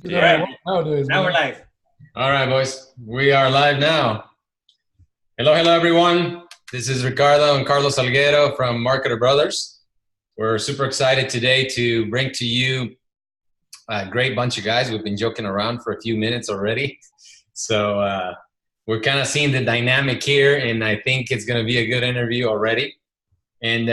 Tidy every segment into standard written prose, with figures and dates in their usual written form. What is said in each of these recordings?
Yeah. Nowadays, Now man. we're live. All right, boys. We are live now. Hello, everyone. This is Ricardo and Carlos Salguero from Marketer Brothers. We're super excited today to bring to you a great bunch of guys. We've been joking around for a few minutes already. So we're kind of seeing the dynamic here, and I think it's going to be a good interview already. And,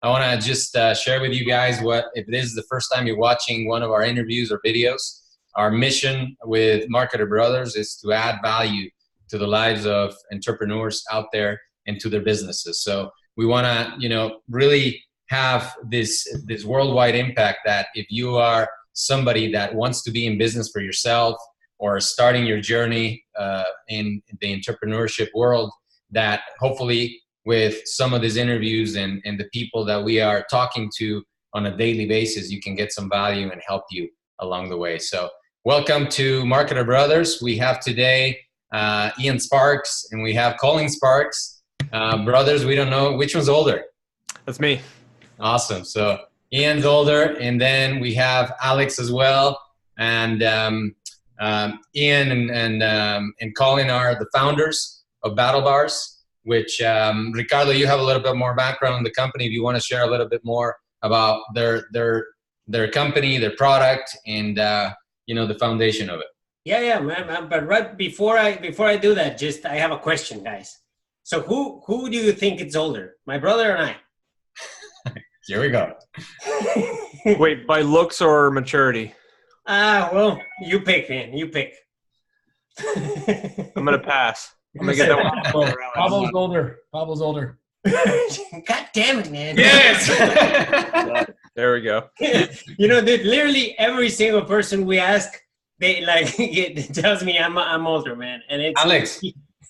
I want to just share with you guys if this is the first time you're watching one of our interviews or videos, our mission with Marketer Brothers is to add value to the lives of entrepreneurs out there and to their businesses. So we want to, really have this worldwide impact that if you are somebody that wants to be in business for yourself or starting your journey in the entrepreneurship world, that hopefully with some of these interviews and the people that we are talking to on a daily basis, you can get some value and help you along the way. So welcome to Marketer Brothers. We have today Ian Sparks and we have Colin Sparks. Brothers, we don't know which one's older. That's me. Awesome. So Ian's older, and then we have Alex as well. And Ian and Colin are the founders of Battle Bars, which Ricardo, you have a little bit more background on the company. If you want to share a little bit more about their company, their product, and the foundation of it. Yeah, man. But right before I do that, I have a question, guys. So who do you think is older, my brother or I? Here we go. Wait, by looks or maturity? Well, you pick, man. You pick. I'm gonna pass. I'm gonna get that one. Pablo's older. God damn it, man. Yes. There we go. Dude, literally every single person we ask, they it tells me I'm older, man. And it's Alex.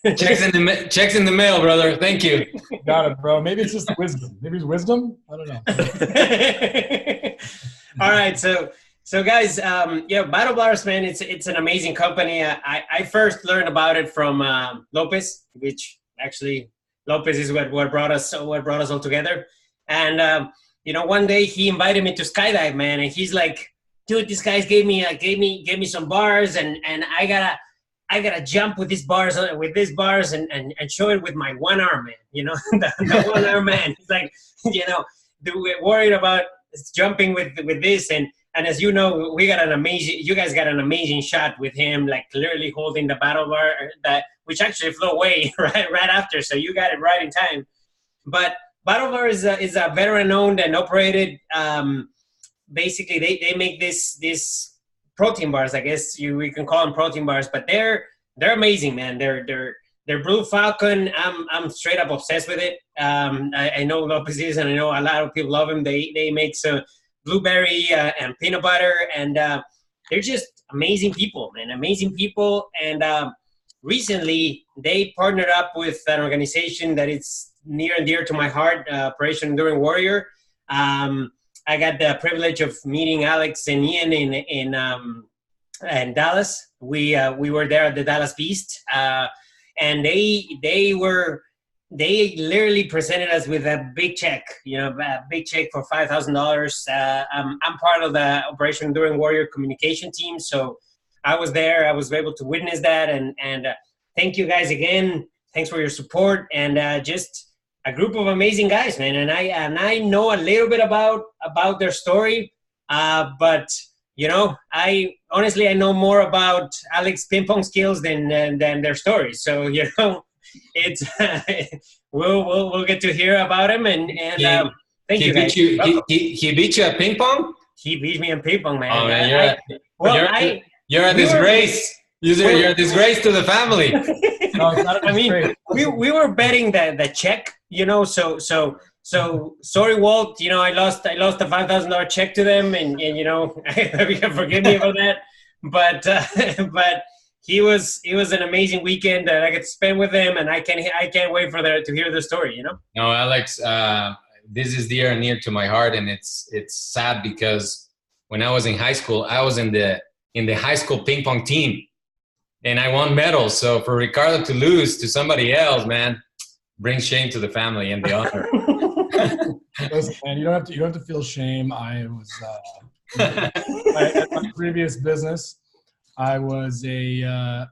Checks in the mail, brother. Thank you. Got it, bro. Maybe it's just wisdom. Maybe it's wisdom. I don't know. All right, so guys, Battle Bars, man, it's an amazing company. I first learned about it from Lopez, which actually Lopez is what brought us all together. And one day he invited me to skydive, man, and he's like, dude, these guys gave me some bars, and I gotta jump with these bars and show it with my one arm, man. The one arm man. It's like, we're worried about jumping with this, and as you know, you guys got an amazing shot with him, like literally holding the battle bar which actually flew away right after. So you got it right in time. But Battle Bar is a veteran owned and operated. Basically, they make this protein bars. I guess we can call them protein bars, but they're amazing, man. They're Blue Falcon. I'm straight up obsessed with it. I know Lopez is, and I know a lot of people love him. They make some blueberry and peanut butter, and they're just amazing people, man. Amazing people. And recently, they partnered up with an organization that is near and dear to my heart, Operation Enduring Warrior. I got the privilege of meeting Alex and Ian in Dallas. We were there at the Dallas Beast, and they literally presented us with a big check, a big check for $5,000. I'm part of the Operation Enduring Warrior communication team, so I was there. I was able to witness that, and thank you guys again. Thanks for your support, and just a group of amazing guys, man. And I know a little bit about their story, but I know more about Alex's ping pong skills than their story. So it's we'll get to hear about him, and thank you guys. He beat you at ping pong? He beat me in ping pong, man. Oh man, you're a disgrace. You're a disgrace to the family. No, it's not a disgrace. we were betting the check, so sorry, Walt, I lost the $5,000 check to them, and forgive me about that, but he was an amazing weekend that I got to spend with them, and I can't wait to hear their story, No, Alex, this is dear and near to my heart, and it's sad because when I was in high school, I was in the high school ping pong team, and I won medals. So for Ricardo to lose to somebody else, man, brings shame to the family and the honor. Listen, man, you don't have to feel shame. At my previous business, I was a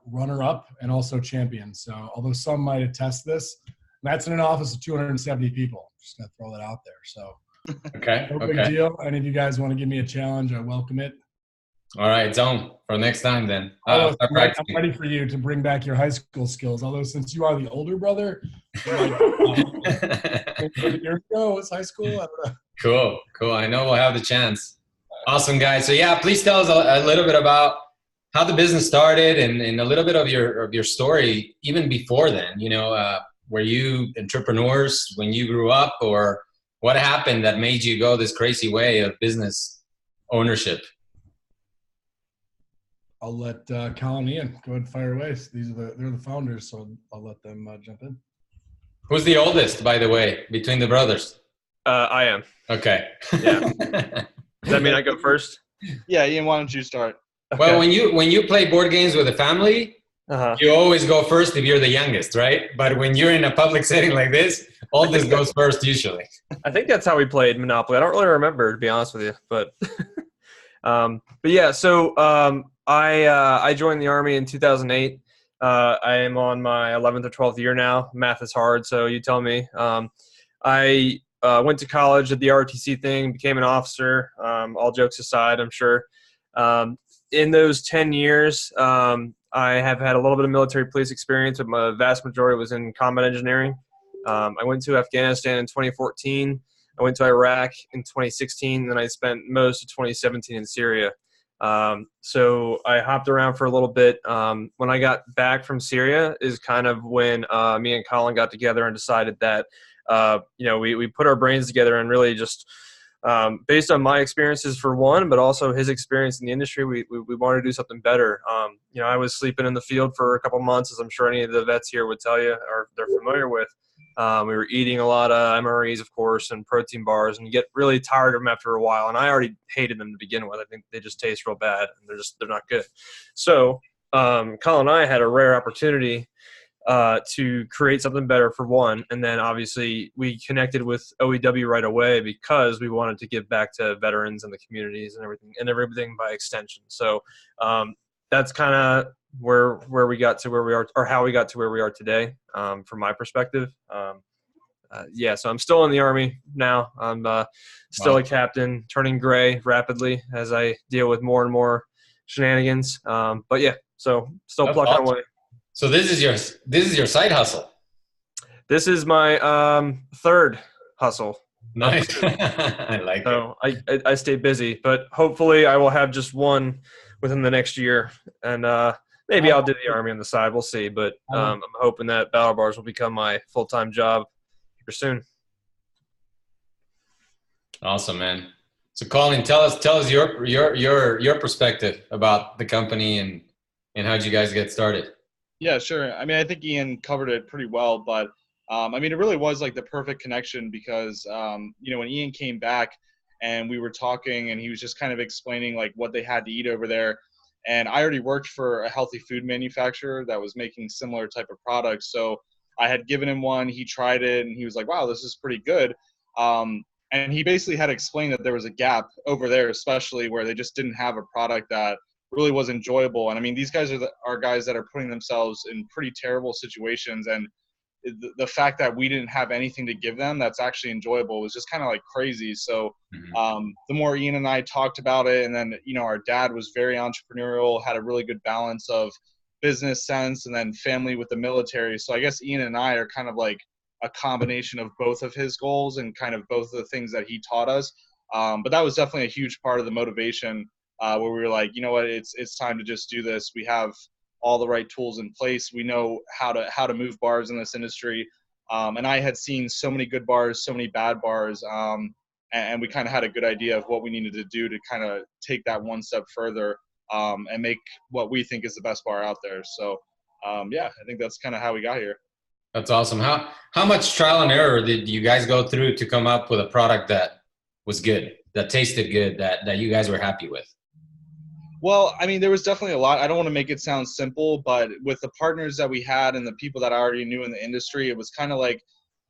runner-up and also champion. So although some might attest this, that's in an office of 270 people. Just gonna throw that out there. So no big deal. Any of you guys want to give me a challenge? I welcome it. All right, Zone, for next time then. I'm ready for you to bring back your high school skills. Although since you are the older brother, years ago was high school. I don't know. Cool. I know we'll have the chance. Awesome, guys. So yeah, please tell us a little bit about how the business started and a little bit of your story even before then. Were you entrepreneurs when you grew up, or what happened that made you go this crazy way of business ownership? I'll let Colin and Ian go ahead and fire away. They're the founders, so I'll let them jump in. Who's the oldest, by the way, between the brothers? I am. Okay. Yeah. Does that mean I go first? Yeah, Ian, why don't you start? Okay. Well, when you play board games with a family, you always go first if you're the youngest, right? But when you're in a public setting like this, oldest goes first usually. I think that's how we played Monopoly. I don't really remember, to be honest with you, but yeah. So I joined the Army in 2008. I am on my 11th or 12th year now. Math is hard, so you tell me. I went to college, did the ROTC thing, became an officer. All jokes aside, I'm sure. In those 10 years, I have had a little bit of military police experience, but my vast majority was in combat engineering. I went to Afghanistan in 2014. I went to Iraq in 2016, and then I spent most of 2017 in Syria. So I hopped around for a little bit. When I got back from Syria is kind of when me and Colin got together and decided that, we put our brains together and really just based on my experiences for one, but also his experience in the industry, we wanted to do something better. I was sleeping in the field for a couple months, as I'm sure any of the vets here would tell you or they're familiar with. We were eating a lot of MREs, of course, and protein bars, and you get really tired of them after a while. And I already hated them to begin with. I think they just taste real bad, and they're not good. So Colin and I had a rare opportunity to create something better for one, and then obviously we connected with OEW right away because we wanted to give back to veterans and the communities and everything by extension. So that's kind of where we got to where we are, or how we got to where we are today, from my perspective. So I'm still in the Army now. I'm still a captain, turning gray rapidly as I deal with more and more shenanigans. But yeah, so still That's plugging awesome. away. So this is your side hustle. This is my third hustle. Nice. I like it. So I stay busy, but hopefully I will have just one within the next year, and maybe I'll do the Army on the side. We'll see, but I'm hoping that Battle Bars will become my full-time job here soon. Awesome, man. So Colin, tell us your perspective about the company and how'd you guys get started? Yeah, sure. I mean, I think Ian covered it pretty well, but it really was like the perfect connection because, when Ian came back and we were talking and he was just kind of explaining like what they had to eat over there. And I already worked for a healthy food manufacturer that was making similar type of products. So I had given him one, he tried it and he was like, wow, this is pretty good. And he basically had explained that there was a gap over there, especially where they just didn't have a product that really was enjoyable. And I mean, these guys are guys that are putting themselves in pretty terrible situations. And the fact that we didn't have anything to give them that's actually enjoyable was just kind of like crazy. So the more Ian and I talked about it, and then, our dad was very entrepreneurial, had a really good balance of business sense and then family with the military. So I guess Ian and I are kind of like a combination of both of his goals and kind of both of the things that he taught us. But that was definitely a huge part of the motivation where we were like, you know what, it's time to just do this. We have all the right tools in place. We know how to move bars in this industry. And I had seen so many good bars, so many bad bars. And we kind of had a good idea of what we needed to do to kind of take that one step further and make what we think is the best bar out there. So, I think that's kind of how we got here. That's awesome. How much trial and error did you guys go through to come up with a product that was good, that tasted good, that you guys were happy with? Well, I mean, there was definitely a lot. I don't want to make it sound simple, but with the partners that we had and the people that I already knew in the industry, it was kind of like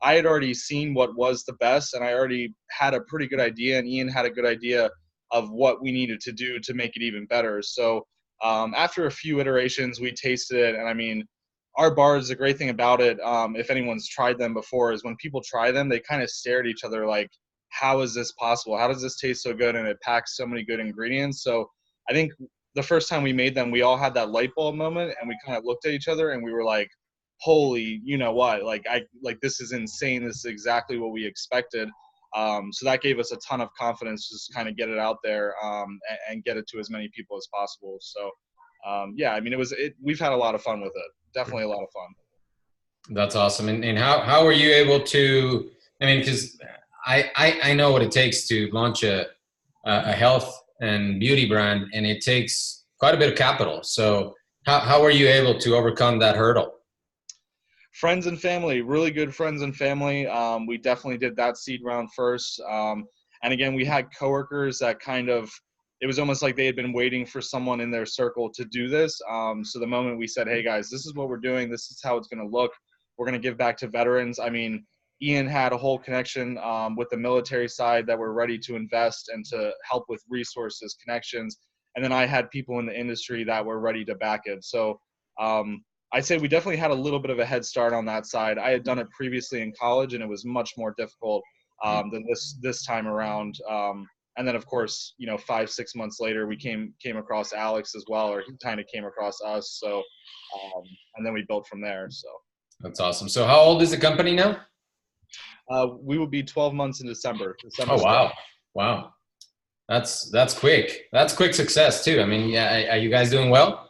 I had already seen what was the best, and I already had a pretty good idea, and Ian had a good idea of what we needed to do to make it even better. So after a few iterations, we tasted it, and I mean, our bars, the great thing about it, if anyone's tried them before, is when people try them, they kind of stare at each other like, how is this possible? How does this taste so good? And it packs so many good ingredients. So I think the first time we made them, we all had that light bulb moment, and we kind of looked at each other and we were like, holy, you know what? Like this is insane. This is exactly what we expected. So that gave us a ton of confidence to just kind of get it out there and get it to as many people as possible. So yeah, I mean, we've had a lot of fun with it. Definitely a lot of fun. That's awesome. And how were you able to, I mean, because I know what it takes to launch a health and beauty brand, and it takes quite a bit of capital. So how were you able to overcome that hurdle? Friends and family, really good friends and family. We definitely did that seed round first. And again, we had coworkers that it was almost like they had been waiting for someone in their circle to do this. So the moment we said, hey guys, this is what we're doing, this is how it's going to look, we're going to give back to veterans. I mean, Ian had a whole connection with the military side that were ready to invest and to help with resources, connections. And then I had people in the industry that were ready to back it. So I'd say we definitely had a little bit of a head start on that side. I had done it previously in college, and it was much more difficult than this time around. And then, of course, 5-6 months later, we came across Alex as well, or he kind of came across us. So, and then we built from there. So that's awesome. So how old is the company now? We will be 12 months in December. Oh, wow. Wow. That's quick. That's quick success too. I mean, yeah. Are you guys doing well?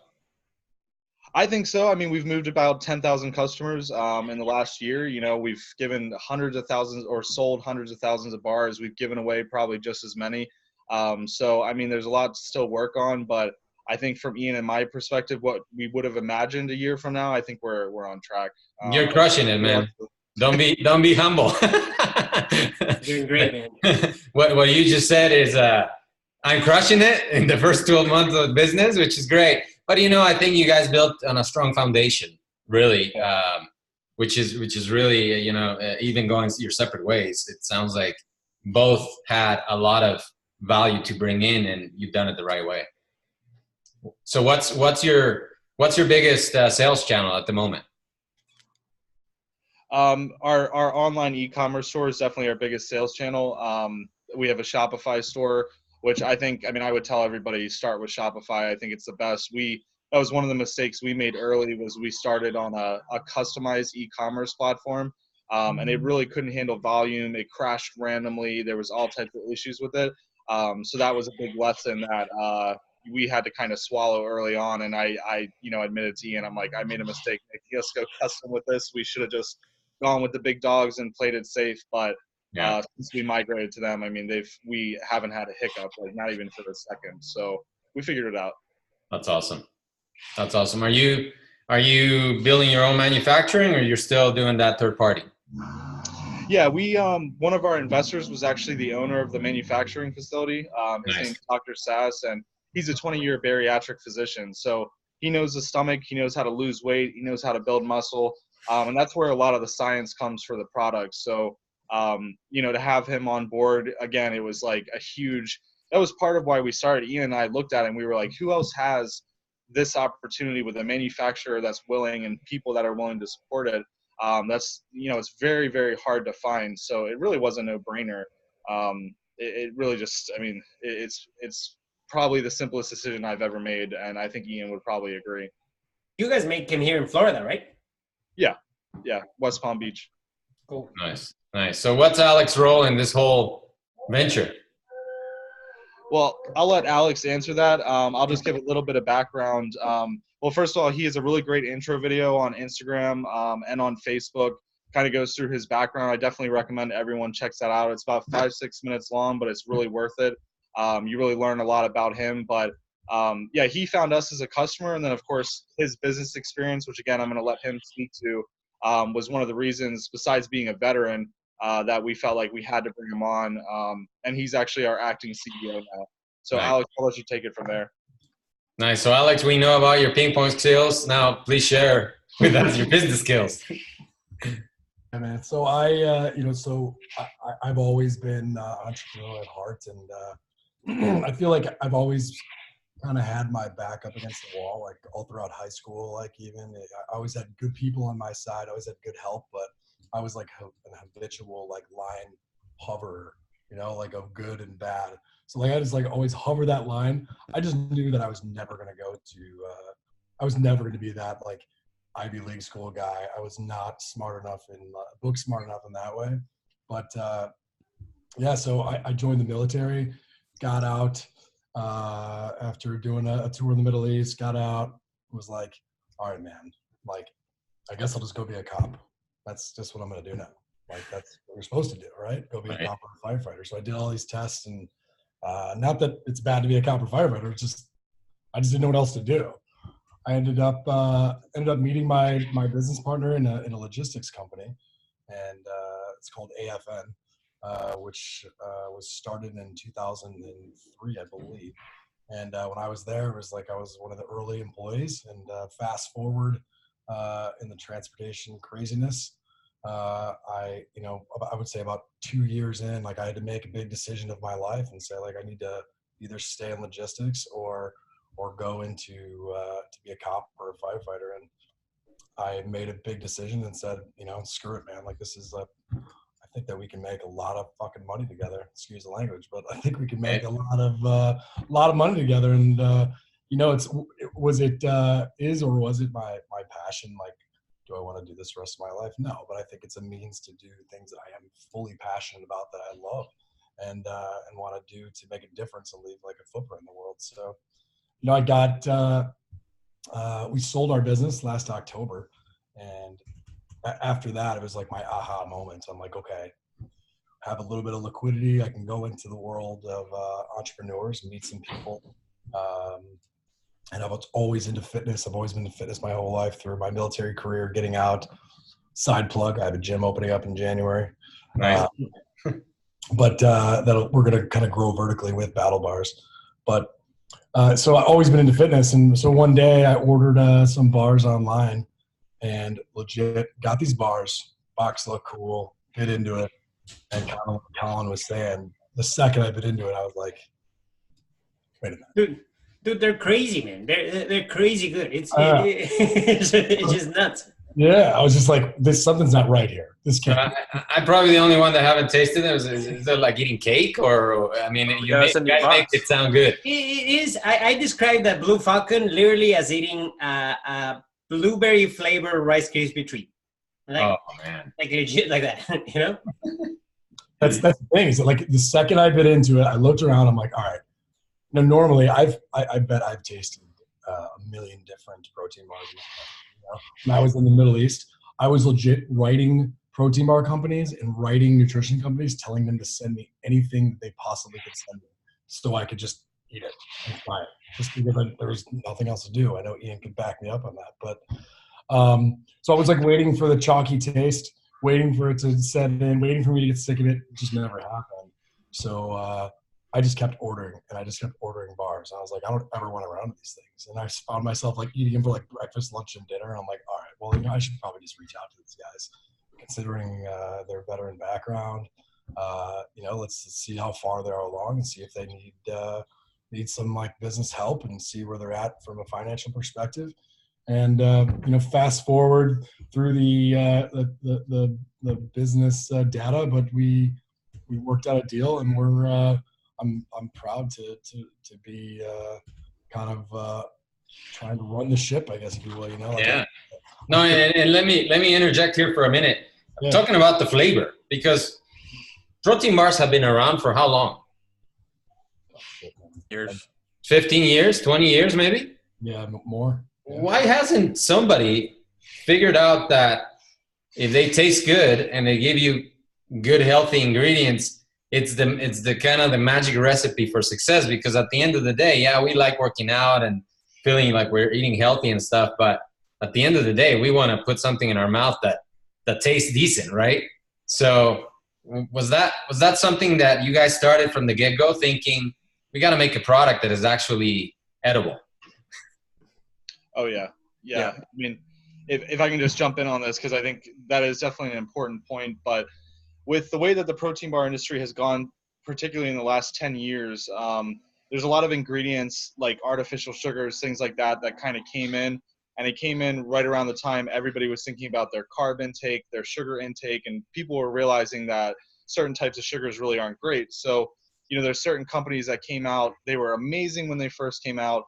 I think so. I mean, we've moved about 10,000 customers in the last year. We've given hundreds of thousands or sold hundreds of thousands of bars. We've given away probably just as many. So, I mean, there's a lot to still work on, but I think from Ian and my perspective, what we would have imagined a year from now, I think we're on track. You're crushing it, man. Don't be humble. Doing great, man. What you just said is I'm crushing it in the first 12 months of business, which is great. But I think you guys built on a strong foundation, really, which is really even going your separate ways. It sounds like both had a lot of value to bring in, and you've done it the right way. So what's your biggest sales channel at the moment? Our online e-commerce store is definitely our biggest sales channel. We have a Shopify store, which I would tell everybody, start with Shopify. I think it's the best. That was one of the mistakes we made early, was we started on a customized e-commerce platform, and it really couldn't handle volume. It crashed randomly. There was all types of issues with it. So that was a big lesson that we had to kind of swallow early on. And I admitted to Ian, I'm like, I made a mistake making us go custom with this. We should have just gone with the big dogs and played it safe. But since we migrated to them, I mean, we haven't had a hiccup, like not even for a second. So we figured it out. That's awesome. That's awesome. Are you building your own manufacturing, or you're still doing that third party? Yeah, we one of our investors was actually the owner of the manufacturing facility. His name's Dr. Sass, and he's a 20-year bariatric physician. So he knows the stomach, he knows how to lose weight, he knows how to build muscle, and that's where a lot of the science comes for the product. So to have him on board, again, it was like that was part of why we started. Ian and I looked at it and we were like, who else has this opportunity with a manufacturer that's willing and people that are willing to support it? That's, it's very, very hard to find. So it really was a no-brainer. It really just, I mean, it's probably the simplest decision I've ever made. And I think Ian would probably agree. You guys make him here in Florida, right? Yeah. West Palm Beach. Cool. Nice. So what's Alex's role in this whole venture? Well, I'll let Alex answer that. I'll just give a little bit of background. Well, first of all, he has a really great intro video on Instagram and on Facebook. Kind of goes through his background. I definitely recommend everyone checks that out. It's about 5-6 minutes long, but it's really worth it. You really learn a lot about him. But he found us as a customer, and then of course his business experience, which again I'm going to let him speak to, was one of the reasons, besides being a veteran, that we felt like we had to bring him on. And he's actually our acting CEO now. So nice. Alex, I'll let you take it from there. Nice. So Alex, we know about your ping pong skills. Now please share with us your business skills. Yeah, man. So I've always been entrepreneurial at heart, and I feel like I've always kind of had my back up against the wall, like all throughout high school. Like even I always had good people on my side, I always had good help, but I was like an habitual like line hover, like of good and bad. So like I just like always hover that line. I just knew that I was never gonna I was never gonna be that like Ivy League school guy. I was not smart enough book smart enough in that way. But yeah, so I joined the military, got out after doing a tour in the Middle East, got out, was like, all right, man, like, I guess I'll just go be a cop. That's just what I'm going to do now. Like, that's what you're supposed to do, right? Go be a cop or a firefighter. So I did all these tests, and not that it's bad to be a cop or firefighter. It's just, I just didn't know what else to do. I ended up meeting my business partner in a logistics company, and it's called AFN, which was started in 2003, I believe. And when I was there, it was like I was one of the early employees. And fast forward in the transportation craziness, I would say about 2 years in, like I had to make a big decision of my life and say, like, I need to either stay in logistics or go into to be a cop or a firefighter. And I made a big decision and said, screw it, man. Like, this is I think that we can make a lot of fucking money together. Excuse the language, but I think we can make a lot of money together. And was it my passion? Like, do I want to do this the rest of my life? No, but I think it's a means to do things that I am fully passionate about, that I love, and want to do to make a difference and leave like a footprint in the world. So, I got we sold our business last October, and after that, it was like my aha moment. I'm like, okay, have a little bit of liquidity. I can go into the world of entrepreneurs, meet some people. And I was always into fitness. I've always been into fitness my whole life through my military career, getting out. Side plug, I have a gym opening up in January. Nice. But we're going to kind of grow vertically with Battle Bars. But so I've always been into fitness. And so one day I ordered some bars online, and legit got these bars. Box looked cool, get into it. And kind of what Colin was saying, the second I bit into it, I was like, wait a minute. Dude, they're crazy, man. They're crazy good. It's just nuts. Yeah, I was just like, something's not right here. This can't. I'm probably the only one that haven't tasted it. Is it like eating cake, or I mean, you guys make it sound good. It is. I describe that Blue Falcon literally as eating a blueberry flavored Rice Krispie treat. Like, oh man, like legit, like that. That's the thing. Is that, like, the second I bit into it, I looked around. I'm like, all right. Now, normally, I bet I've tasted a million different protein bars. When I was in the Middle East, I was legit writing protein bar companies and writing nutrition companies, telling them to send me anything that they possibly could send me, so I could just eat it and buy it, just because there was nothing else to do. I know Ian could back me up on that, but so I was like waiting for the chalky taste, waiting for it to set in, waiting for me to get sick of it. It just never happened. So I just kept ordering, and I just kept ordering bars. I was like, I don't ever want to run these things. And I found myself like eating them for like breakfast, lunch, and dinner. And I'm like, all right, well, I should probably just reach out to these guys, considering their veteran background. Let's see how far they are along and see if they need some like business help, and see where they're at from a financial perspective. And fast forward through the business data, but we worked out a deal, and we're I'm proud to be kind of trying to run the ship, I guess, if you will. Yeah. No, and let me interject here for a minute. Yeah. Talking about the flavor, because protein bars have been around for how long? Years. 15 years, 20 years, maybe? Yeah, more. Yeah. Why hasn't somebody figured out that if they taste good and they give you good, healthy ingredients, it's the kind of the magic recipe for success? Because at the end of the day, yeah, we like working out and feeling like we're eating healthy and stuff, but at the end of the day, we want to put something in our mouth that tastes decent, right? So was that something that you guys started from the get-go, thinking we got to make a product that is actually edible? Oh yeah. I mean, if I can just jump in on this, because I think that is definitely an important point. But with the way that the protein bar industry has gone, particularly in the last 10 years, there's a lot of ingredients like artificial sugars, things like that, that kind of came in. And it came in right around the time everybody was thinking about their carb intake, their sugar intake, and people were realizing that certain types of sugars really aren't great. So, there's certain companies that came out, they were amazing when they first came out,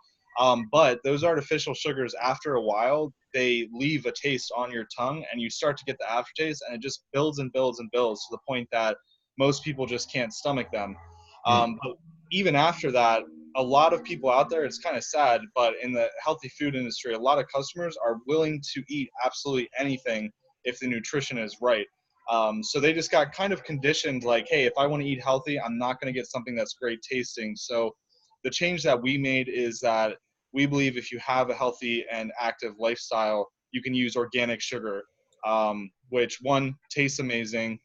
but those artificial sugars, after a while, they leave a taste on your tongue, and you start to get the aftertaste, and it just builds and builds and builds to the point that most people just can't stomach them. But even after that, a lot of people out there, it's kind of sad, but in the healthy food industry, a lot of customers are willing to eat absolutely anything if the nutrition is right. So they just got kind of conditioned like, hey, if I want to eat healthy, I'm not going to get something that's great tasting. So the change that we made is that we believe if you have a healthy and active lifestyle, you can use organic sugar, which one, tastes amazing.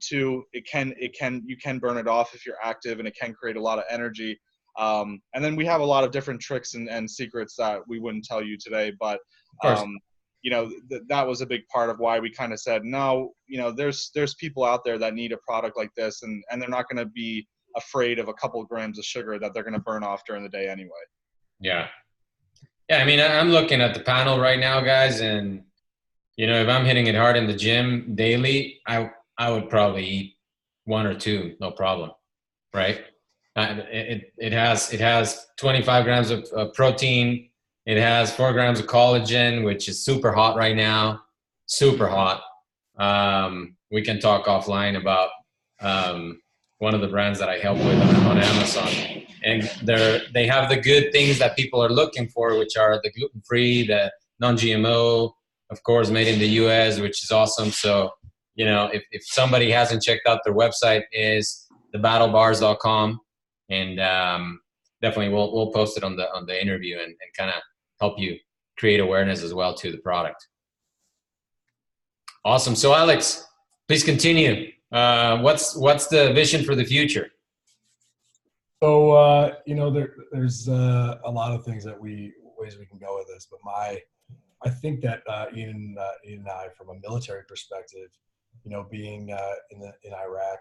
Two, you can burn it off if you're active, and it can create a lot of energy. And then we have a lot of different tricks and secrets that we wouldn't tell you today, but that was a big part of why we kind of said, no, there's people out there that need a product like this, and they're not going to be afraid of a couple of grams of sugar that they're going to burn off during the day anyway. Yeah. I mean, I'm looking at the panel right now, guys, and if I'm hitting it hard in the gym daily, I would probably eat one or two, no problem, right? It has 25 grams of protein. It has 4 grams of collagen, which is super hot right now, super hot. We can talk offline about one of the brands that I help with on Amazon, and they have the good things that people are looking for, which are the gluten-free, the non-GMO, of course, made in the U.S., which is awesome. So, if somebody hasn't checked out their website, is thebattlebars.com, and definitely we'll post it on the interview and kind of help you create awareness as well to the product. Awesome. So Alex, please continue. What's the vision for the future? So there's a lot of ways we can go with this, but I think that Ian and I, from a military perspective, being in Iraq,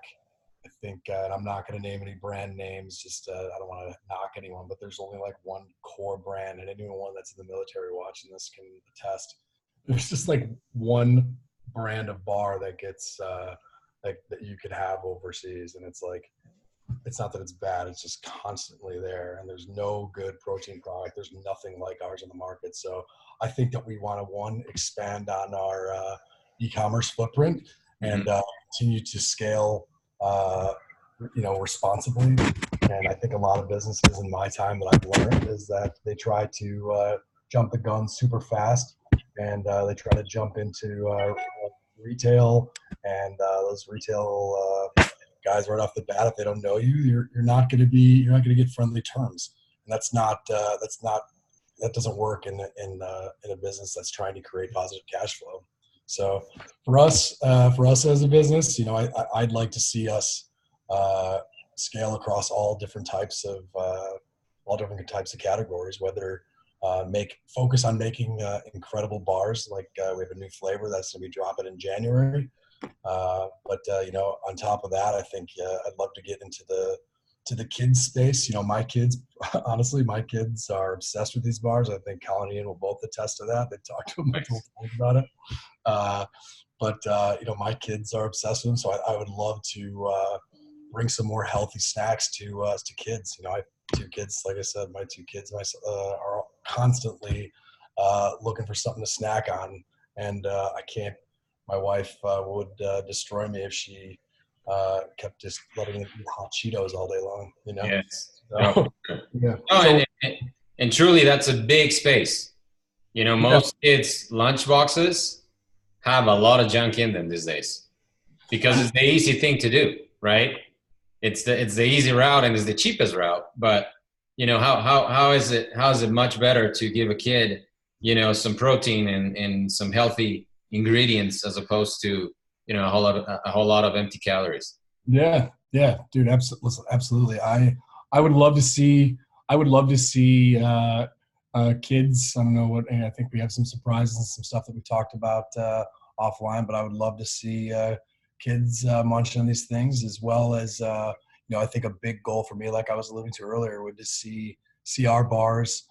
I think, and I'm not going to name any brand names, just I don't want to knock anyone, but there's only like one core brand, and anyone that's in the military watching this can attest. There's just like one brand of bar that gets that you could have overseas, and it's like, it's not that it's bad, it's just constantly there, and there's no good protein product. There's nothing like ours in the market. So I think that we want to, expand on our e-commerce footprint and continue to scale responsibly. And I think a lot of businesses in my time that I've learned is that they try to jump the gun super fast, and they try to jump into retail, and those retail guys right off the bat, if they don't know you, you're not going to get friendly terms, and that doesn't work in a business that's trying to create positive cash flow. So for us as a business, I'd like to see us scale across all different types of categories, whether focus on making incredible bars, like we have a new flavor that's going to be dropping in January. But on top of that, I think I'd love to get into the kids space. My kids, honestly, are obsessed with these bars. I think Colin and Ian will both attest to that. They talk to them multiple times about it. But my kids are obsessed with them, so I would love to bring some more healthy snacks to kids. I have 2 kids. Like I said, my 2 kids are constantly looking for something to snack on, and I can't. My wife would destroy me if she kept just letting them eat hot Cheetos all day long. Yes. So, yeah. Oh, and truly, that's a big space. Most kids' lunchboxes have a lot of junk in them these days because it's the easy thing to do, right? It's the easy route and it's the cheapest route. But how is it much better to give a kid some protein and some healthy ingredients as opposed to a whole lot of empty calories? Yeah, dude, absolutely. I would love to see kids. I don't know what, and I think we have some surprises and some stuff that we talked about offline, but I would love to see kids munching on these things, as well as, I think a big goal for me, like I was alluding to earlier, would to see our bars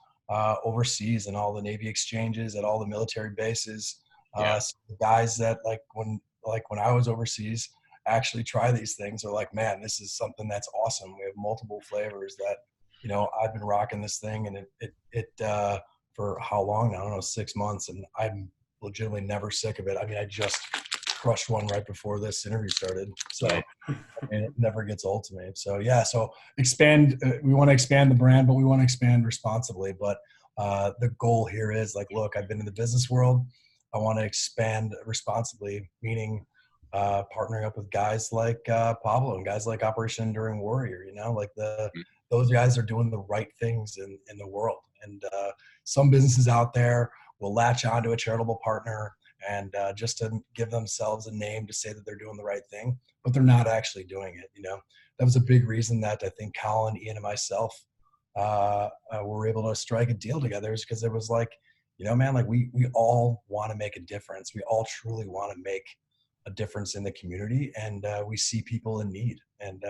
overseas and all the Navy exchanges, at all the military bases. The guys that when I was overseas actually try these things are like, man, this is something that's awesome. We have multiple flavors that, I've been rocking this thing, and it for how long now? I don't know, 6 months, and I'm legitimately never sick of it. I mean, I just crushed one right before this interview started, so it never gets old to me. So so expand. We want to expand the brand, but we want to expand responsibly. But the goal here is look, I've been in the business world. I want to expand responsibly, meaning partnering up with guys like Pablo and guys like Operation Enduring Warrior. Those guys are doing the right things in the world. And some businesses out there will latch onto a charitable partner and just to give themselves a name to say that they're doing the right thing, but they're not actually doing it. That was a big reason that I think Colin, Ian, and myself were able to strike a deal together, is because it was man, we all want to make a difference. We all truly want to make a difference in the community, and we see people in need. And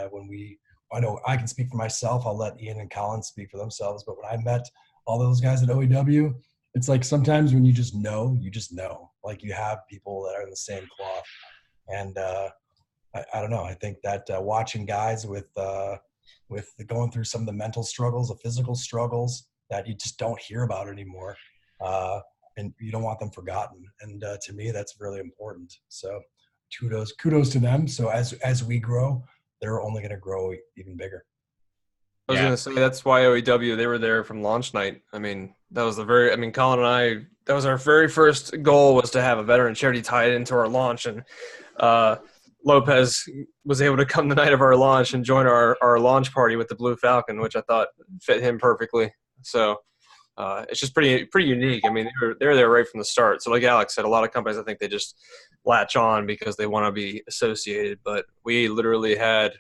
I know I can speak for myself. I'll let Ian and Colin speak for themselves. But when I met all those guys at OEW, it's sometimes when you just know, you have people that are in the same cloth. And I don't know. I think that watching guys with going through some of the mental struggles, the physical struggles that you just don't hear about anymore, and you don't want them forgotten. And to me, that's really important. So kudos to them. So as we grow, they're only going to grow even bigger. I was going to say, that's why OEW, they were there from launch night. I mean, that was Colin and I, that was our very first goal, was to have a veteran charity tied into our launch. And Lopez was able to come the night of our launch and join our launch party with the Blue Falcon, which I thought fit him perfectly. So it's just pretty unique. I mean, they were there right from the start. So like Alex said, a lot of companies, I think they just latch on because they want to be associated. But we literally had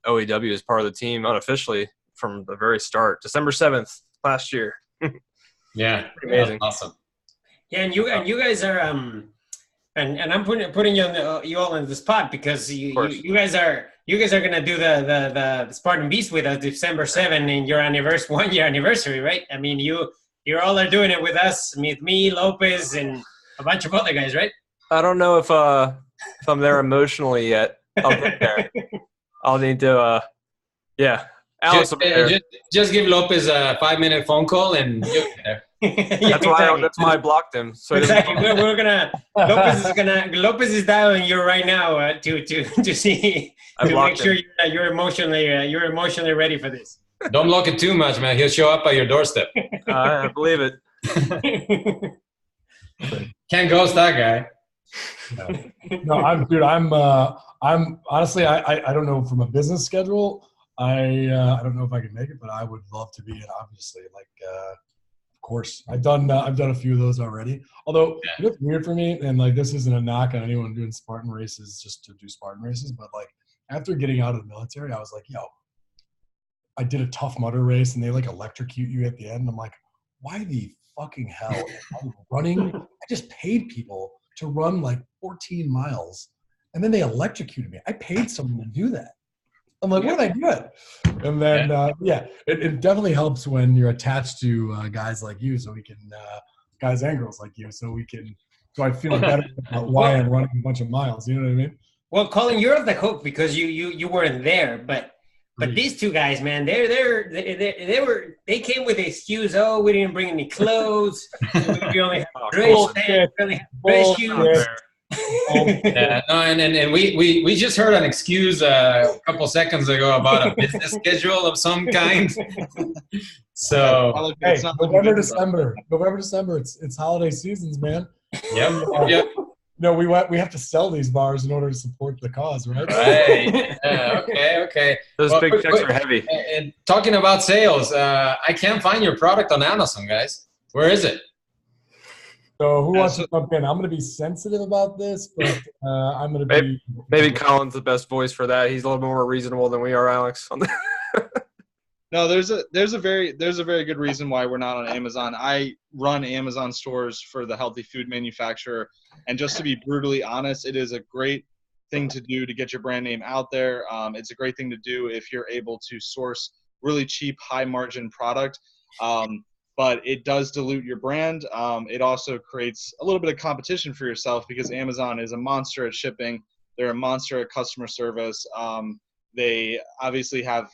OEW as part of the team unofficially from the very start, December 7th last year. Yeah, amazing, awesome. Yeah, and you guys are and I'm putting you on you all on the spot, because you guys are gonna do the Spartan Beast with us December 7th in your 1 year anniversary, right? I mean, you're all are doing it with us, with me, Lopez, and a bunch of other guys, right? I don't know if I'm there emotionally yet. I'll get there. I'll need to Alex will be there. Just give Lopez a 5-minute phone call and you'll get there. That's why I blocked him. So exactly. We're gonna Lopez is dialing you right now to see, to make sure you're emotionally ready for this. Don't block it too much, man. He'll show up at your doorstep. I believe it. Can't ghost that guy. No, I'm honestly, I don't know, from a business schedule, I don't know if I can make it, but I would love to be in, obviously. Of course, I've done a few of those already. Although it's weird for me, and this isn't a knock on anyone doing Spartan races just to do Spartan races, but after getting out of the military, I was like, yo, I did a Tough Mudder race, and they electrocute you at the end. And I'm like, why the fucking hell am I running? I just paid people to run 14 miles, and then they electrocuted me. I paid someone to do that. I'm like, what did I do? And then, it definitely helps when you're attached to guys like you, so we can, guys and girls like you, so I feel better about why I'm running a bunch of miles. You know what I mean? Well, Colin, you're off the hook because you weren't there, but these two guys, man, they came with the excuse, oh, we didn't bring any clothes, we only have dress shoes. And we just heard an excuse a couple seconds ago about a business schedule of some kind. So hey, November, December, it's holiday seasons, man. Yep. No, we have to sell these bars in order to support the cause, right? Right. Okay. Those big checks are heavy. And talking about sales, I can't find your product on Amazon, guys. Where is it? So who wants to jump in? I'm going to be sensitive about this, but I'm going to be. Maybe Colin's the best voice for that. He's a little more reasonable than we are, Alex. No, No, there's a very good reason why we're not on Amazon. I run Amazon stores for the healthy food manufacturer, and just to be brutally honest, it is a great thing to do to get your brand name out there. It's a great thing to do if you're able to source really cheap, high margin product. But it does dilute your brand. It also creates a little bit of competition for yourself because Amazon is a monster at shipping. They're a monster at customer service. They obviously have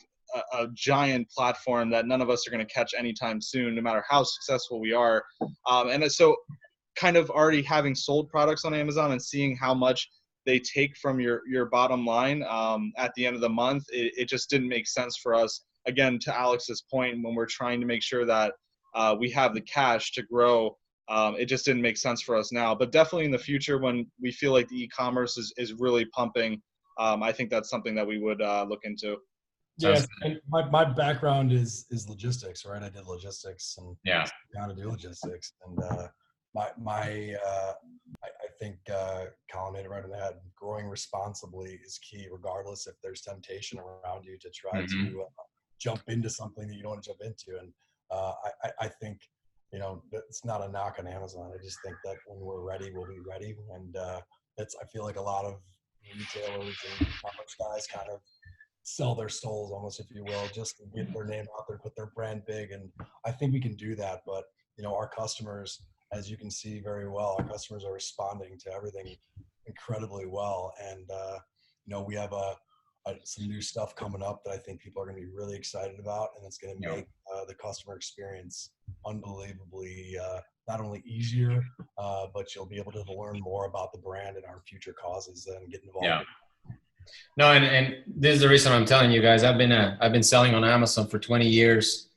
a giant platform that none of us are going to catch anytime soon, no matter how successful we are. And so kind of already having sold products on Amazon and seeing how much they take from your bottom line at the end of the month, it just didn't make sense for us. Again, to Alex's point, when we're trying to make sure that we have the cash to grow, it just didn't make sense for us now. But definitely in the future, when we feel like the e-commerce is really pumping, I think that's something that we would look into. Yeah, and my background is logistics, right? I did logistics and down to do logistics, and I think Colin made it right on the head. Growing responsibly is key, regardless if there's temptation around you to try to jump into something that you don't want to jump into. And I think, you know, it's not a knock on Amazon. I just think that when we're ready, we'll be ready. And I feel like a lot of retailers and e-commerce guys kind of sell their souls almost, if you will, just to get their name out there, put their brand big. And I think we can do that. But, you know, our customers, as you can see very well, our customers are responding to everything incredibly well. And, you know, we have some new stuff coming up that I think people are going to be really excited about. And it's going to make the customer experience unbelievably not only easier, but you'll be able to learn more about the brand and our future causes and get involved. Yeah. No, and this is the reason I'm telling you guys. I've been selling on Amazon for 20 years.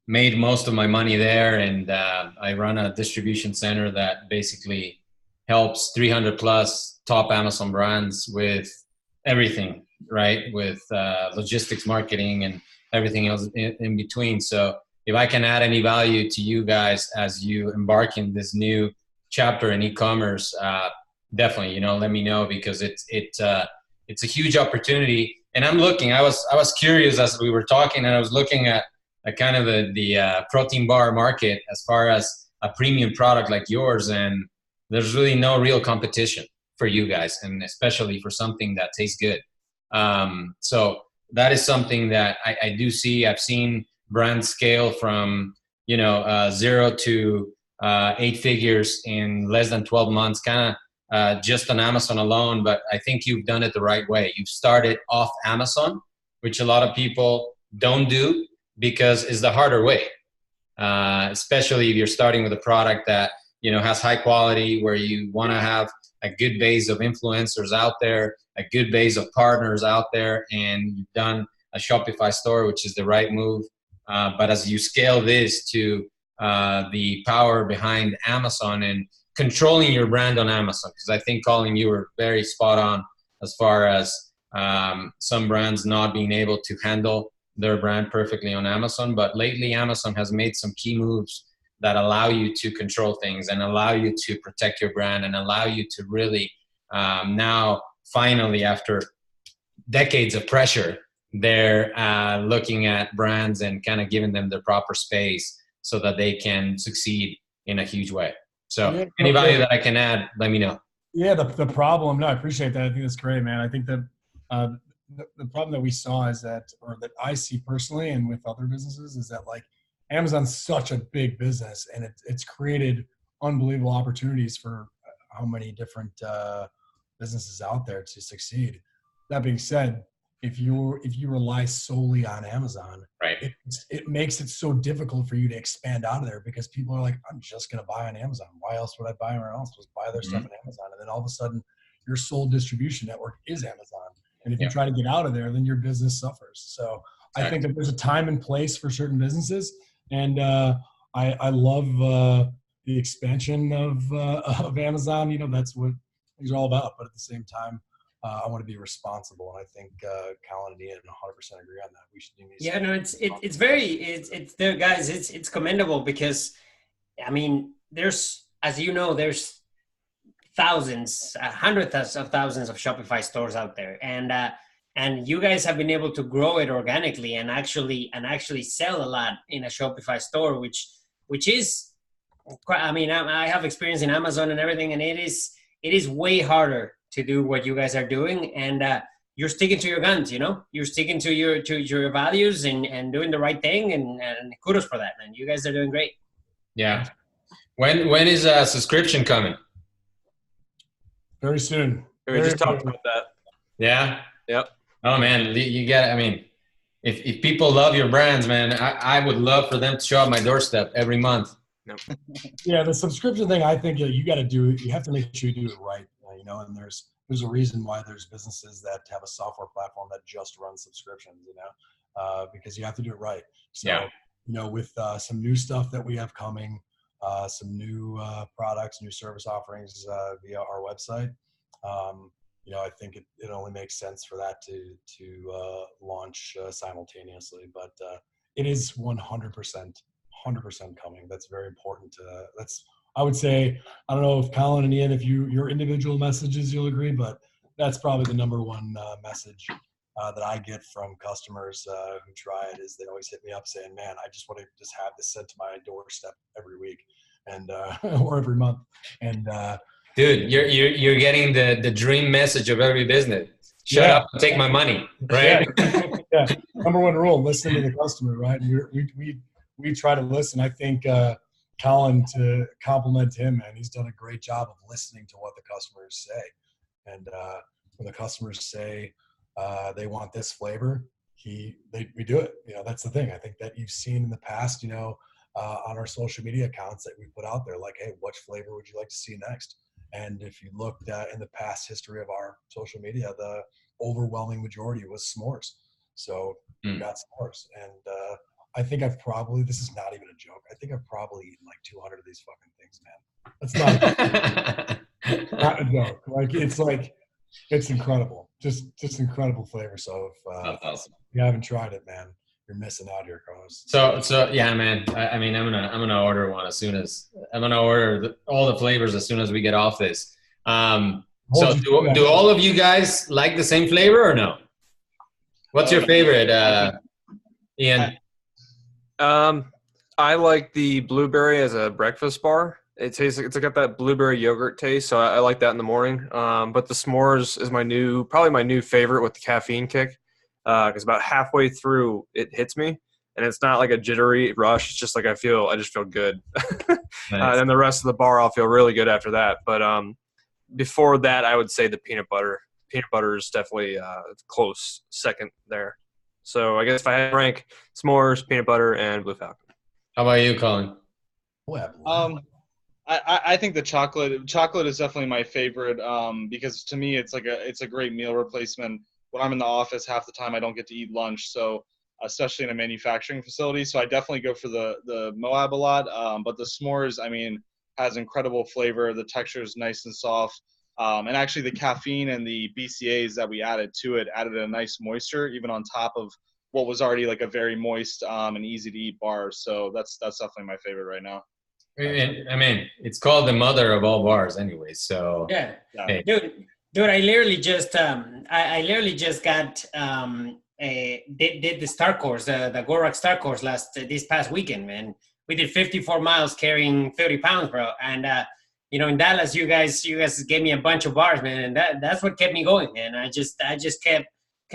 Made most of my money there, and I run a distribution center that basically helps 300 plus top Amazon brands with everything, right? With logistics, marketing, and everything else in between. So if I can add any value to you guys as you embark in this new chapter in e-commerce, definitely, you know, let me know, because it's a huge opportunity. And I'm looking. I was curious as we were talking, and I was looking at kind of the protein bar market as far as a premium product like yours, and there's really no real competition for you guys, and especially for something that tastes good. So that is something that I do see. I've seen brands scale from 0 to 8 figures in less than 12 months, kind of just on Amazon alone. But I think you've done it the right way. You've started off Amazon, which a lot of people don't do, because it's the harder way, especially if you're starting with a product that, you know, has high quality, where you want to have a good base of influencers out there, a good base of partners out there, and you've done a Shopify store, which is the right move. But as you scale this to the power behind Amazon and controlling your brand on Amazon, because I think, Colin, you were very spot on as far as some brands not being able to handle their brand perfectly on Amazon. But lately, Amazon has made some key moves that allow you to control things and allow you to protect your brand and allow you to really now, finally, after decades of pressure, they're looking at brands and kind of giving them the proper space so that they can succeed in a huge way. So any value that I can add, let me know. Yeah, the problem, no, I appreciate that. I think that's great, man. I think that the problem that we saw is that, or that I see personally and with other businesses, is that, like, Amazon's such a big business, and it's created unbelievable opportunities for how many different businesses out there to succeed. That being said, if you rely solely on Amazon, right, it makes it so difficult for you to expand out of there, because people are like, I'm just going to buy on Amazon. Why else would I buy anywhere else? Just buy their stuff on Amazon. And then all of a sudden, your sole distribution network is Amazon. And if you try to get out of there, then your business suffers. So I think that there's a time and place for certain businesses. And I love the expansion of Amazon. You know, that's what things are all about. But at the same time, I want to be responsible, and I think Colin and Ian 100% agree on that. We should do these. Yeah, no, it's there, guys. It's commendable, because, I mean, there's, as you know, there's thousands, hundreds of thousands of Shopify stores out there, and and you guys have been able to grow it organically and actually sell a lot in a Shopify store, which is quite, I mean, I have experience in Amazon and everything, and it is way harder to do what you guys are doing, and you're sticking to your guns, you know, you're sticking to your values and doing the right thing, and kudos for that, man. You guys are doing great. Yeah. When is subscription coming? Very soon. We just talked about that. Yeah. Yep. Oh man, you get. I mean, if people love your brands, man, I would love for them to show up my doorstep every month. Yep. Yeah, the subscription thing, I think you got to do. You have to make sure you do it right. You know, and there's a reason why there's businesses that have a software platform that just runs subscriptions. You know, because you have to do it right. So, Yeah. you know, with some new stuff that we have coming, some new products, new service offerings via our website. You know, I think it only makes sense for that to launch simultaneously, but it is 100% coming. That's very important. I would say, I don't know if Colin and Ian, if your individual messages, you'll agree, but that's probably the number one message that I get from customers who try it, is they always hit me up saying, man, I just want to just have this sent to my doorstep every week and or every month. And dude, you're getting the dream message of every business. Shut up and take my money, right? Yeah. Number one rule: listen to the customer, right? And we try to listen. I think Colin, to compliment him, man, he's done a great job of listening to what the customers say. And when the customers say they want this flavor, we do it. You know, that's the thing. I think that you've seen in the past, you know, on our social media accounts that we put out there, like, hey, which flavor would you like to see next? And if you looked in the past history of our social media, the overwhelming majority was s'mores. So we got s'mores. And I think this is not even a joke, I think I've probably eaten like 200 of these fucking things, man. That's not a joke. It's incredible. Just incredible flavor. So if awesome. you haven't tried it, man, you're missing out here, Carlos. So yeah, man. I mean, I'm gonna order one I'm gonna order all the flavors as soon as we get off this. So do all of you guys like the same flavor or no? What's your favorite, Ian? I like the blueberry as a breakfast bar. It tastes it's got that blueberry yogurt taste, so I like that in the morning. But the s'mores is probably my new favorite with the caffeine kick. Because about halfway through it hits me, and it's not like a jittery rush. It's just like I just feel good. Nice. And then the rest of the bar, I'll feel really good after that. But before that, I would say the peanut butter. Peanut butter is definitely close second there. So I guess if I had to rank, s'mores, peanut butter, and Blue Falcon. How about you, Colin? I think the chocolate is definitely my favorite because to me it's a great meal replacement. When I'm in the office, half the time I don't get to eat lunch, so especially in a manufacturing facility. So I definitely go for the Moab a lot. But the s'mores, I mean, has incredible flavor. The texture is nice and soft. And actually the caffeine and the BCAAs that we added to it added a nice moisture, even on top of what was already like a very moist and easy to eat bar. So that's definitely my favorite right now. I mean, it's called the mother of all bars anyway. So yeah. Hey. Dude, I literally just got did the Star Course, the Gorak Star Course this past weekend, man. We did 54 miles carrying 30 pounds, bro. And you know, in Dallas, you guys gave me a bunch of bars, man, and that's what kept me going, man. I just kept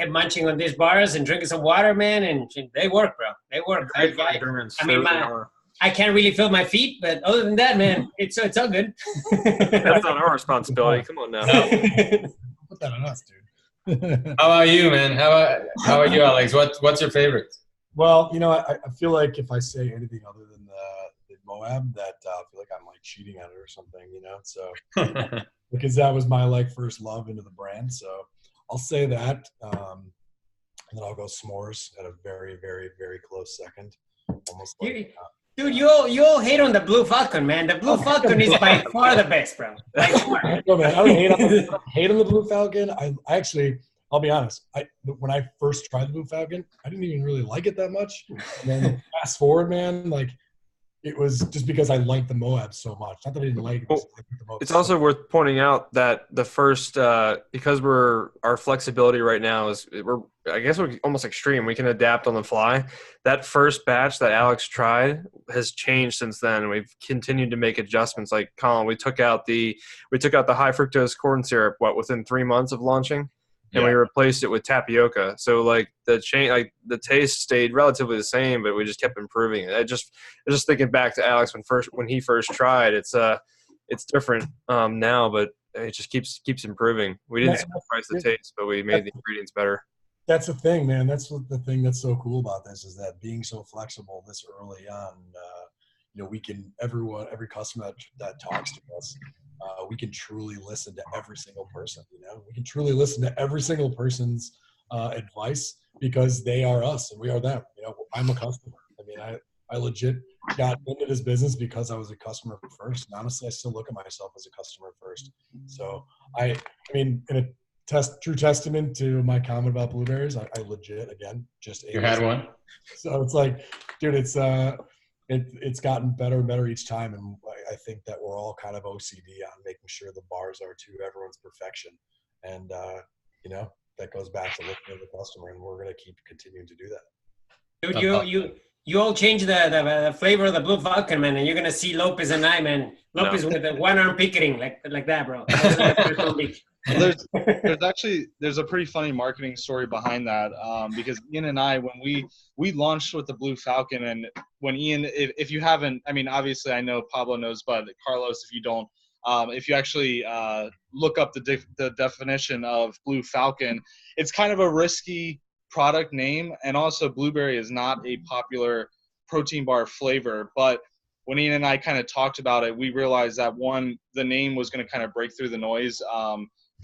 munching on these bars and drinking some water, man, and they work, bro. They work. I mean, I can't really feel my feet, but other than that, man, it's all good. That's not our responsibility. Come on now. Put that on us, dude. How about you, man? How about you, Alex? What's your favorite? Well, you know, I feel like if I say anything other than the Moab, that I feel like I'm like cheating at it or something, you know. So because that was my first love into the brand, so I'll say that, and then I'll go s'mores at a very, very, very close second. Almost like. Dude, you all hate on the Blue Falcon, man. The Blue Falcon is by far the best, bro. By far. No, man, I don't hate on the Blue Falcon. I actually, I'll be honest. When I first tried the Blue Falcon, I didn't even really like it that much. And then fast forward, man, like it was just because I liked the Moab so much. Not that I didn't like it. Well, I liked the Moab it's so also much. worth pointing out that the first, because our flexibility right now is I guess we're almost extreme. We can adapt on the fly. That first batch that Alex tried has changed since then. We've continued to make adjustments. Like Colin, we took out the high fructose corn syrup within 3 months of launching, and we Yeah. replaced it with tapioca. So like the taste stayed relatively the same, but we just kept improving it. I was just thinking back to Alex when he first tried. It's different now, but it just keeps improving. We didn't And sacrifice the taste, but we made the ingredients better. that's the thing, man. That's what the thing that's so cool about this is that being so flexible this early on, we can every customer that talks to us, we can truly listen to every single person. We can truly listen to every single person's advice because they are us and we are them. I'm a customer. I mean, I legit got into this business because I was a customer first. And honestly, I still look at myself as a customer first. So I mean, in a true testament to my comment about blueberries, I legit, again, just ate You had one? So it's like, dude, it's gotten better and better each time. And I think that we're all kind of OCD on making sure the bars are to everyone's perfection. And, that goes back to looking at the customer, and we're going to keep continuing to do that. Dude, you all change the flavor of the Blue Falcon, man, and you're gonna see Lopez and I, man. Lopez with the one arm picketing like that, bro. Well, there's a pretty funny marketing story behind that, because Ian and I, when we launched with the Blue Falcon, and when Ian, if you haven't, I mean, obviously I know Pablo knows, but Carlos, if you don't, if you actually look up the definition of Blue Falcon, it's kind of a risky product name, and also blueberry is not a popular protein bar flavor. But when Ian and I kind of talked about it, we realized that the name was going to kind of break through the noise.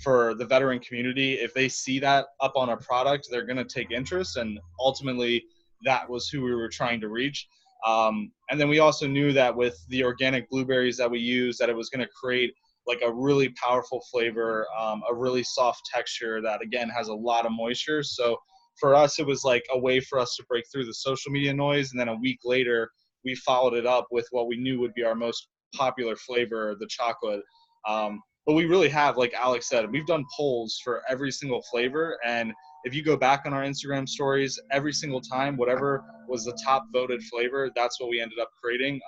For the veteran community, if they see that up on a product, they're going to take interest, and ultimately that was who we were trying to reach. And then we also knew that with the organic blueberries that we use, that it was going to create like a really powerful flavor, a really soft texture that again has a lot of moisture. So for us, it was like a way for us to break through the social media noise. And then a week later, we followed it up with what we knew would be our most popular flavor, the chocolate. But we really have, like Alex said, we've done polls for every single flavor. And if you go back on our Instagram stories, every single time, whatever was the top voted flavor, that's what we ended up creating.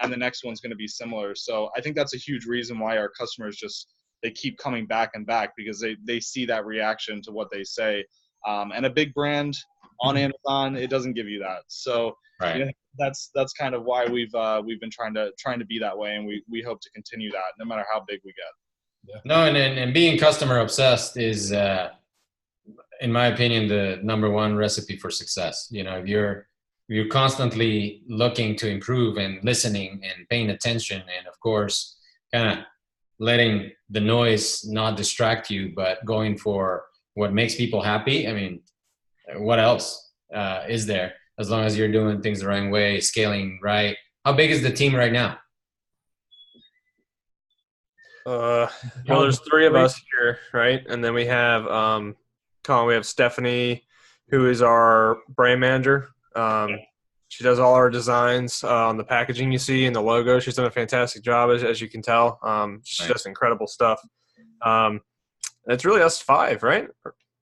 And the next one's going to be similar. So I think that's a huge reason why our customers they keep coming back and back, because they see that reaction to what they say. And a big brand on Amazon, it doesn't give you that. So Right. that's kind of why we've been trying to be that way, and we hope to continue that no matter how big we get. No, and being customer obsessed is, in my opinion, the number one recipe for success. If you're constantly looking to improve and listening and paying attention, and of course, kind of letting the noise not distract you, but going for what makes people happy. I mean, what else is there? As long as you're doing things the right way, scaling right. How big is the team right now? Well, there's 3 of us here, right? And then we have Colin. We have Stephanie, who is our brand manager. She does all our designs on the packaging you see and the logo. She's done a fantastic job, as you can tell. She does incredible stuff. It's really us 5, right?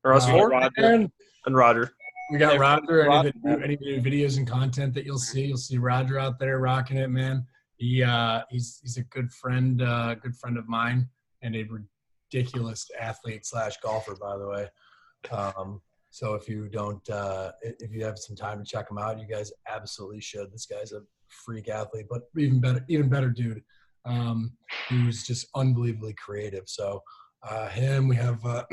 Or us 4? Roger. And Roger. We got Roger. Any new videos and content that you'll see Roger out there rocking it, man. He's a good friend of mine, and a ridiculous athlete / golfer, by the way. So if you have some time to check him out, you guys absolutely should. This guy's a freak athlete, but even better dude, who's just unbelievably creative. So him, we have a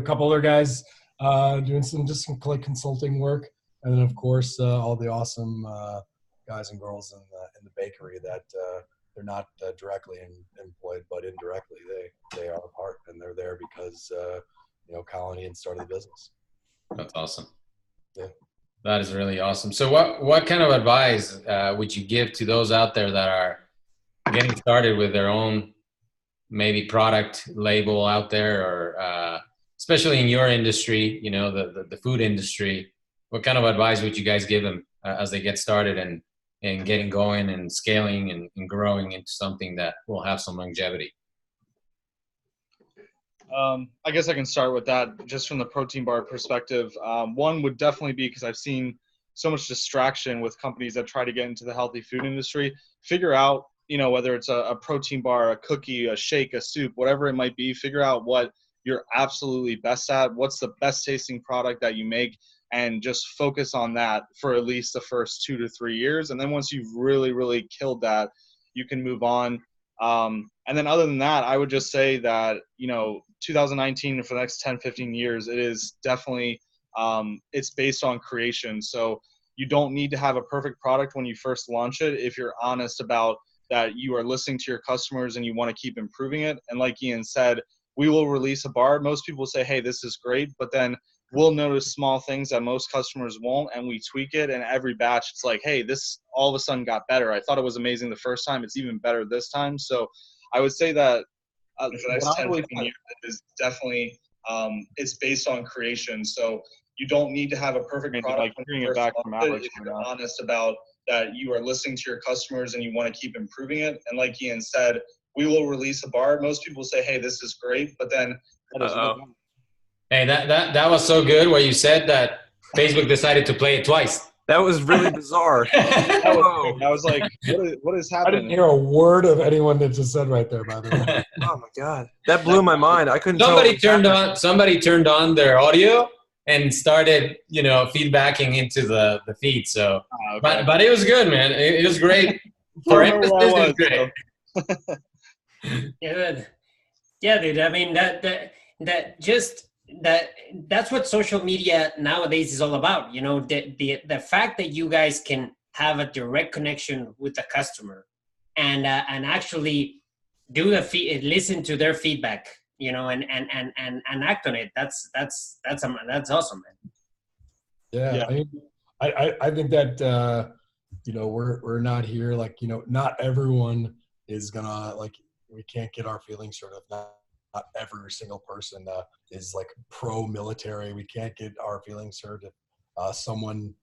couple other guys doing some like consulting work, and then of course all the awesome guys and girls in the bakery that they're not directly employed, but indirectly they are a part, and they're there because Colin and started the business. That's awesome. Yeah. That is really awesome. So what kind of advice would you give to those out there that are getting started with their own maybe product label out there, or especially in your industry, the food industry? What kind of advice would you guys give them as they get started and and getting going and scaling and growing into something that will have some longevity? I guess I can start with that just from the protein bar perspective. One would definitely be, because I've seen so much distraction with companies that try to get into the healthy food industry, figure out, whether it's a protein bar, a cookie, a shake, a soup, whatever it might be, figure out what you're absolutely best at, what's the best tasting product that you make, and just focus on that for at least the first 2 to 3 years. And then once you've really, really killed that, you can move on. And then other than that, I would just say that, 2019 for the next 10, 15 years, it is definitely, it's based on creation. So you don't need to have a perfect product when you first launch it if you're honest about that you are listening to your customers and you want to keep improving it. And like Ian said, we will release a bar. Most people say, hey, this is great, but then we'll notice small things that most customers won't, and we tweak it. And every batch, it's like, hey, this all of a sudden got better. I thought it was amazing the first time. It's even better this time. So I would say that for the next 10, 15 years is definitely, it's based on creation. So you don't need to have a perfect product. Like hearing it back from Alex, if you're honest about that you are listening to your customers and you want to keep improving it. And like Ian said, we will release a bar. Most people say, hey, this is great, but then hey, that was so good where you said that Facebook decided to play it twice. That was really bizarre. I was like, what is happening? I didn't hear a word of anyone that just said right there, by the way. Oh my God. That blew my mind. I couldn't somebody tell. Somebody turned on their audio and started, feedbacking into the feed. So, okay. but it was good, man. It was great. For emphasis, it was great. Yeah, dude. I mean, that's what social media nowadays is all about. The fact that you guys can have a direct connection with the customer and actually do listen to their feedback, and act on it. That's awesome, man. Yeah. I think that we're not here not everyone is gonna we can't get our feelings sort of not every single person is pro-military. We can't get our feelings hurt if someone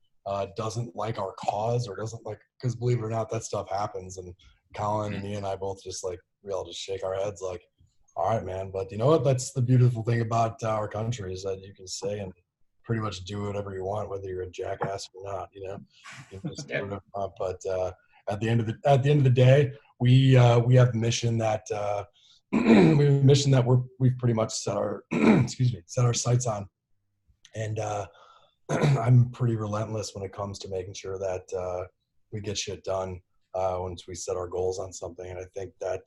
doesn't like our cause or doesn't because believe it or not, that stuff happens. And Colin and Ian and I both we all just shake our heads all right, man. But you know what? That's the beautiful thing about our country is that you can say and pretty much do whatever you want, whether you're a jackass or not. You can just do whatever you want. But at the end of the day, we have a mission that we've pretty much set our set our sights on, and I'm pretty relentless when it comes to making sure that we get shit done once we set our goals on something. And I think that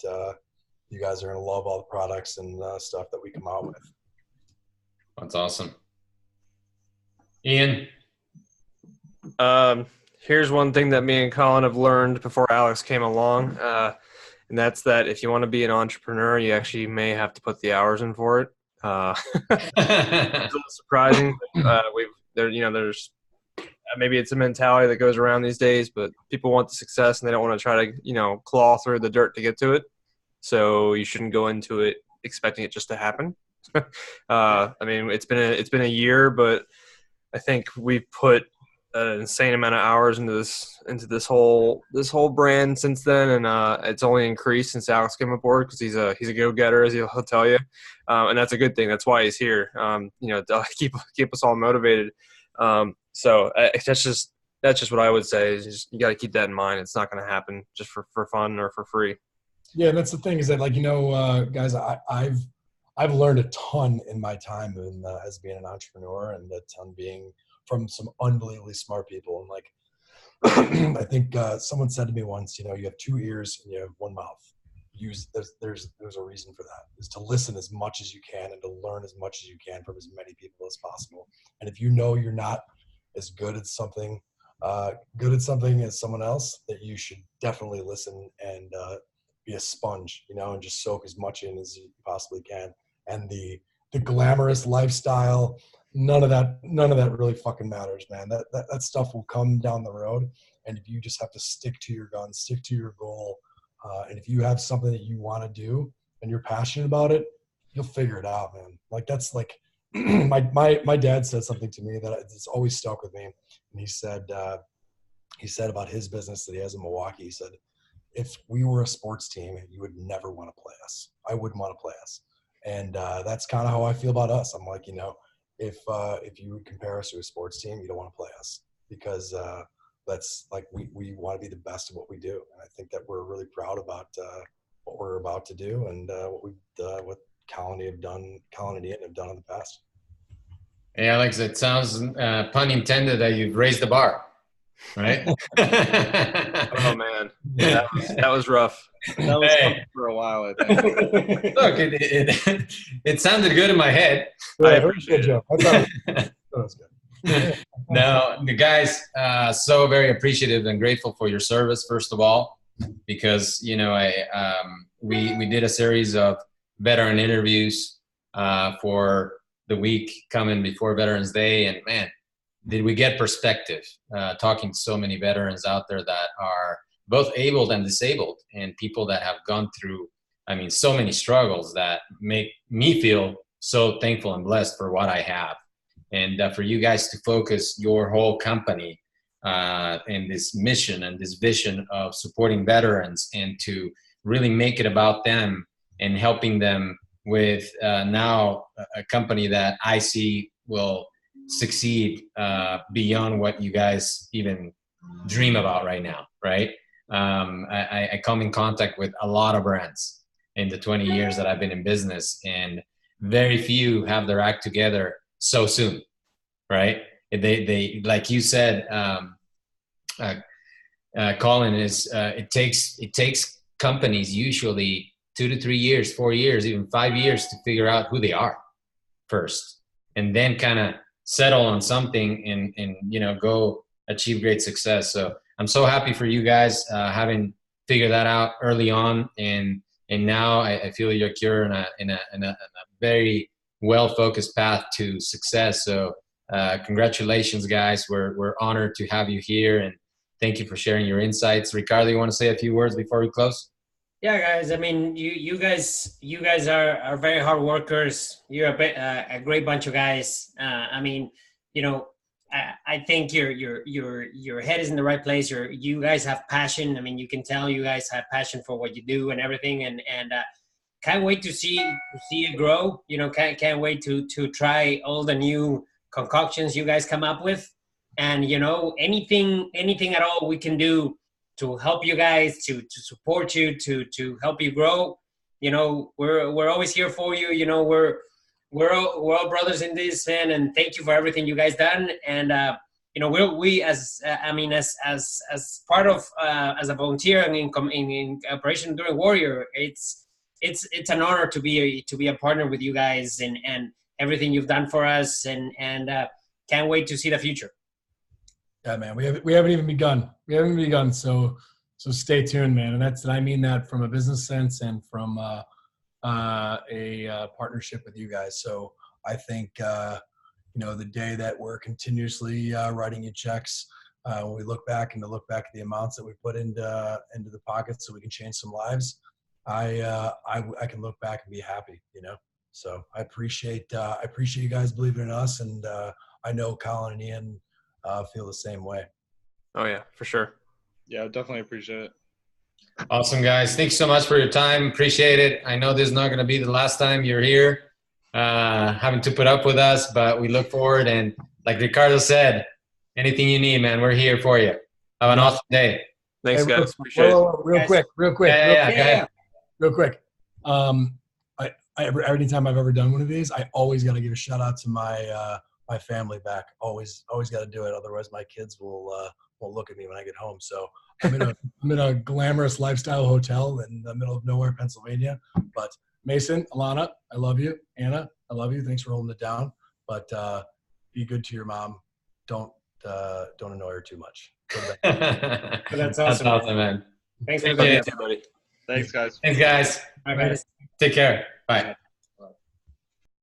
you guys are gonna love all the products and stuff that we come out with. That's awesome. Ian? Here's one thing that me and Colin have learned before Alex came along, and that's that if you want to be an entrepreneur, you actually may have to put the hours in for it. It's a little surprising. There's maybe it's a mentality that goes around these days, but people want the success and they don't want to try to claw through the dirt to get to it. So you shouldn't go into it expecting it just to happen. I mean, it's been a year, but I think we've put an insane amount of hours into this whole brand since then, and it's only increased since Alex came aboard because he's a go-getter, as he'll tell you, and that's a good thing. That's why he's here, to keep us all motivated. So that's just what I would say is just, you got to keep that in mind. It's not going to happen just for fun or for free. Yeah, that's the thing is that guys, I've learned a ton in my time as being an entrepreneur, and a ton being from some unbelievably smart people. And I think someone said to me once, you have 2 ears and you have 1 mouth. There's a reason for that, is to listen as much as you can and to learn as much as you can from as many people as possible. And if you're not as good at something as someone else, that you should definitely listen and be a sponge, and just soak as much in as you possibly can. And the glamorous lifestyle, none of that really fucking matters, man. That stuff will come down the road, and if you just have to stick to your guns, stick to your goal, and if you have something that you want to do and you're passionate about it, you'll figure it out, man. That's my dad said something to me that it's always stuck with me, and he said, he said about his business that he has in Milwaukee. He said, if we were a sports team, you would never want to play us. I wouldn't want to play us. And that's kind of how I feel about us. I'm like, if you would compare us to a sports team, you don't want to play us, because that's like we want to be the best at what we do. And I think that we're really proud about what we're about to do and what Colin and Ian have done in the past. Hey, Alex, it sounds pun intended that you've raised the bar, right? Oh man, that was rough. That was coming for a while, I think. Look, it sounded good in my head. I appreciate it. I thought it was good. No, the guys, so very appreciative and grateful for your service, first of all, because we did a series of veteran interviews for the week coming before Veterans Day, and man, did we get perspective talking to so many veterans out there that are both able and disabled, and people that have gone through, so many struggles that make me feel so thankful and blessed for what I have. And for you guys to focus your whole company in this mission and this vision of supporting veterans, and to really make it about them and helping them with now a company that I see will succeed beyond what you guys even dream about right now, right? I come in contact with a lot of brands in the 20 years that I've been in business, and very few have their act together so soon, right? They like you said, Colin, it takes companies usually 2 to 3 years, 4 years, even 5 years to figure out who they are first, and then kind of settle on something and go achieve great success. So I'm so happy for you guys having figured that out early on, and now I feel like you're in a very well-focused path to success. So congratulations, guys. We're honored to have you here, and thank you for sharing your insights. Ricardo, you want to say a few words before we close? Yeah, guys. You guys are very hard workers. You're a great bunch of guys. I think your head is in the right place. You guys have passion. You can tell you guys have passion for what you do and everything. And can't wait to see it grow. Can't wait to try all the new concoctions you guys come up with. And anything at all we can do to help you guys, to support you, to help you grow. We're always here for you. We're all brothers in this, man, and thank you for everything you guys done. And we as part of as a volunteer and in Operation Enduring Warrior, it's an honor to be a partner with you guys and everything you've done for us, and can't wait to see the future. Yeah, man, we haven't even begun. So stay tuned, man. And I mean that from a business sense and from a partnership with you guys. So I think the day that we're continuously writing you checks, when we look back at the amounts that we put into the pockets so we can change some lives, I can look back and be happy. So I appreciate you guys believing in us, and I know Colin and Ian feel the same way. Oh yeah, for sure. Yeah, definitely appreciate it. Awesome, guys. Thanks so much for your time. Appreciate it. I know this is not going to be the last time you're here having to put up with us, but we look forward. And like Ricardo said, anything you need, man, we're here for you. Have an awesome day. Thanks, guys. Appreciate it. Real quick. Yeah, go ahead. Real quick. Every time I've ever done one of these, I always got to give a shout out to my family back. Always got to do it. Otherwise, my kids will look at me when I get home. So I'm in a glamorous lifestyle hotel in the middle of nowhere, Pennsylvania. But Mason, Alana, I love you. Anna, I love you. Thanks for holding it down. But be good to your mom. Don't annoy her too much. That's awesome, man. Thanks for coming, everybody. Thanks, guys. Thanks, guys. Bye, guys. Take care. Bye.